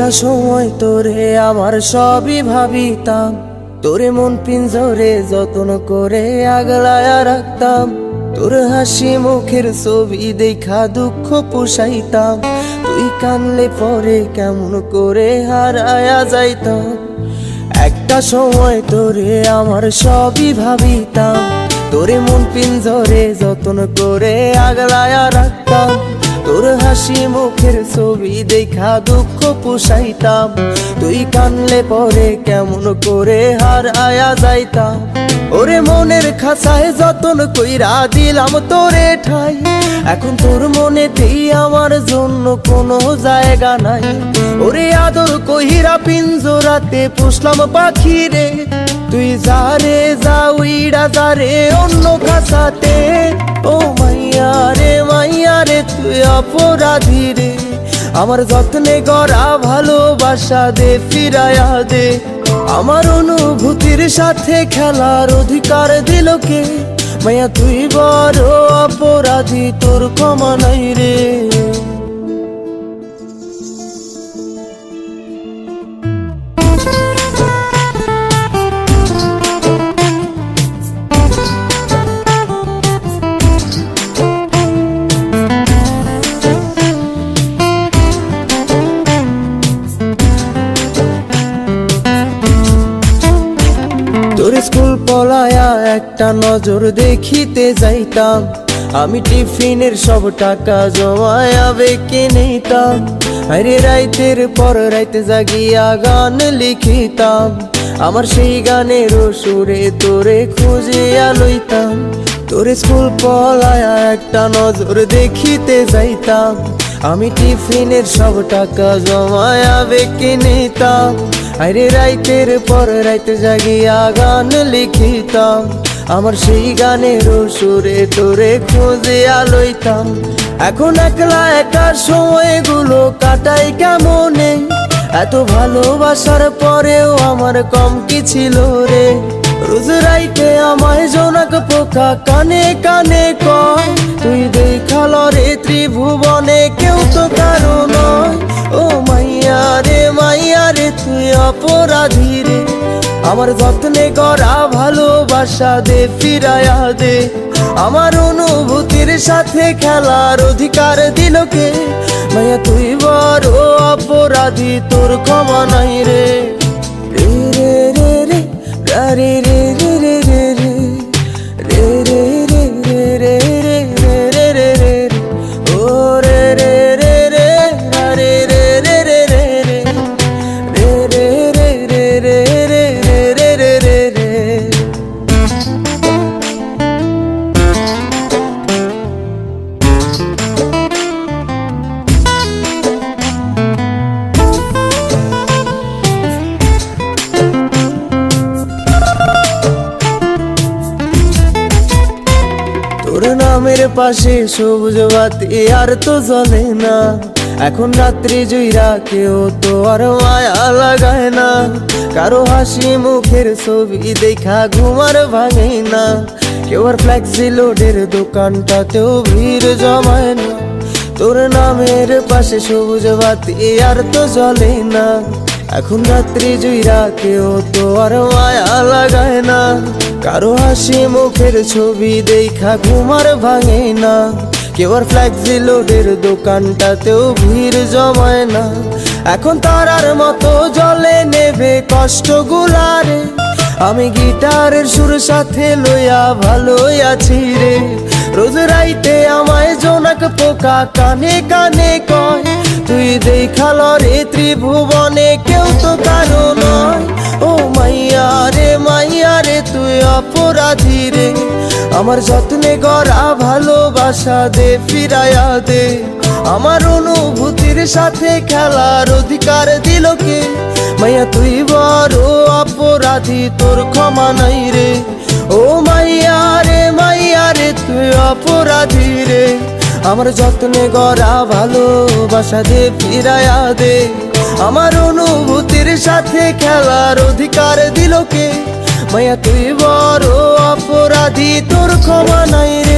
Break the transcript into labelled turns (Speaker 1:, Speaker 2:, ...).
Speaker 1: একটা সময় তোরে আমার সবই ভাবিতাম, তোরে মন পিঞ্জরে যত্ন করে আগলায়া রাখতাম। তোর হাসি মুখের ছবি দেখা দুঃখ পোষাইতাম, তুই কানলে পরে কেমন করে হারায়া যাইতাম। একটা সময় তোরে আমার সবই ভাবিতাম, তোরে মন পিঞ্জরে যত্ন করে আগলায়া রাখতাম। তোর হাসি মুখের ছবি দেখা দুঃখ পোষাইতাম, তুই কানলে পরে কেমন করে হারায়া যাইতাম। ওরে মনের খাঁচায় যতন কইরা দিলাম তোরে ঠাই, এখন তোর মনেতেই আমার জন্য কোনো জায়গা নাই। ওরে আদর কইরা পিঞ্জরাতে পুষলাম পাখি রে, তুই যারে যা উইড়া যারে অন্য খাঁচাতে। ও মাইয়া রে তুই অপরাধী রে, আমার যত্নে গড়া ভালোবাসা দে ফিরায়া দে। আমার অনুভূতির সাথে খেলার অধিকার দিল কে? মাইয়া তুই বড় অপরাধী, তোর ক্ষমা নাই রে। তোর স্কুল পলায়া একটা নজর দেখিতে যাইতাম, আমি টিফিনের সব টাকা জমায়া বেঁকে নিতাম। আরে রাইতের পর রাইতে জাগিয়া গান লিখিতাম, আমার সেই গানের সুরে তোরে খুঁজিয়া লইতাম। তোর স্কুল পলায়া একটা নজর দেখিতে যাইতাম, আমি টিফিনের সব টাকা জমায়া বেঁকে নিতাম। আরে রাইতের পর রাইতে জাগিয়া গান লিখিতাম, আমার সেই গানের সুরে তোরে খুঁজিয়া লইতাম। এখন একলা একা সময়গুলো কাটাই কেমনে, এত ভালোবাসার পরেও আমার কম কি ছিল রে। রোজ রাইতে আমায় জোনাক পোকা কানে কানে কয়, তুই দেখাল রে ত্রিভুবনে কেউ তো কারো নয়। ও মাইয়া রে তুই অপরাধী রে, আমার যত্নে গড়া ভালোবাসা দে ফিরায়া দে। আমার অনুভূতির সাথে খেলার অধিকার দিল কে? মাইয়া তুই বড় অপরাধী, তোর ক্ষমা নাই রে। রে রে রে রে রে রে রে রে রে রে রে রে রে রে রে রে রে রে ও রে রে রে রে রে রে রে রে রে রে রে রে রে রে রে রে। তোর নামের পাশে সবুজ বাতি আর তো জ্বলে না, এখন রাত্রি জুইরা কেউ তো আর মায়া লাগায় না। কারো হাসি মুখের ছবি দেখা ঘুমার ভাঙে না, কেউ আর ফ্লেক্সি লোডের দোকানটাতেও ভিড় জমায় না। তোর নামের পাশে সবুজ বাতি আর তো জ্বলে না, এখন রাত্রি জুইরা কেউ তো আর মায়া লাগায় না। কারো হাসি মুখের ছবি দেখা ঘুমার ভাঙে না, কেউ আর ফ্লেক্সি লোডের দোকানটাতেও ভিড় জমায় না। এখন তারার মতো জলে নেবে কষ্ট গুলারে, আমি গিটারের সুর সাথে লইয়া ভালোই আছি রে। রোজ রাইতে আমায় জোনাক পোকা কানে কানে কয়, তুই দেখাল রে ত্রিভুবনে কেউ তো কারো নয়। ও মাইয়া রে তুই অপরাধী রে, আমার যত্নে গড়া ভালোবাসা দে ফিরায়া দে। আমার অনুভূতির সাথে খেলার অধিকার দিল কে? মাইয়া তুই বড় অপরাধী, তোর ক্ষমা নাই রে। ও মাইয়া রে তুই অপরাধী রে, আমার যত্নে গড়া ভালোবাসা দে ফিরায়া দে। আমার অনুভূতির সাথে খেলার অধিকার দিল কে? মাইয়া তুই বড় অপরাধী, তোর ক্ষমা নাই রে।